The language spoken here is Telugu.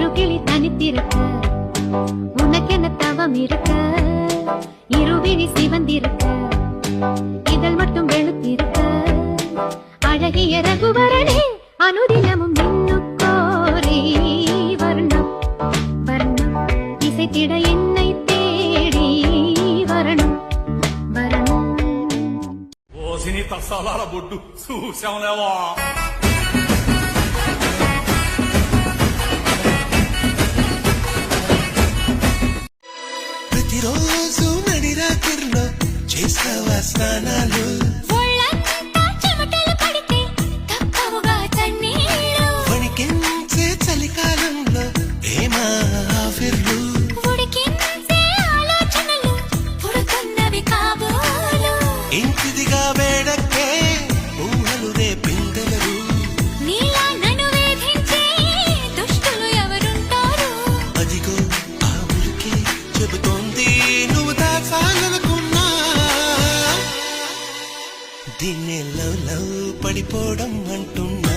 ஒரு கிளி தனித்திருக்க உனக்கென தவம் இருக்க இருவிழி சிவந்திருக்க இதழ் மட்டும் வெளுத்திருக்க அழகிய ரகுவரனே அனுதினமும் மின்னுக்கோரி வர்ணம் வர்ணம் இசைத்திட என்னை தேடி வரணும் வரணும். ఓ సినీ తస్సాల బొడ్డు చూసాంలేవా ప్రతిరోజు నడిరాత్రిలో చేస్తావా స్నానాలు వణికించే చలికాలంలో ఏమా ఆఫర్లు ఇంటిదిగా వేడక్కే ఊహలు రేపిందెవరు అదిగో ఆ ఊరికే చెబుతోంది నువ్వు దాచాలనుకున్నా దీన్ని లవ్ లవ్ పడిపోవడం అంటున్నా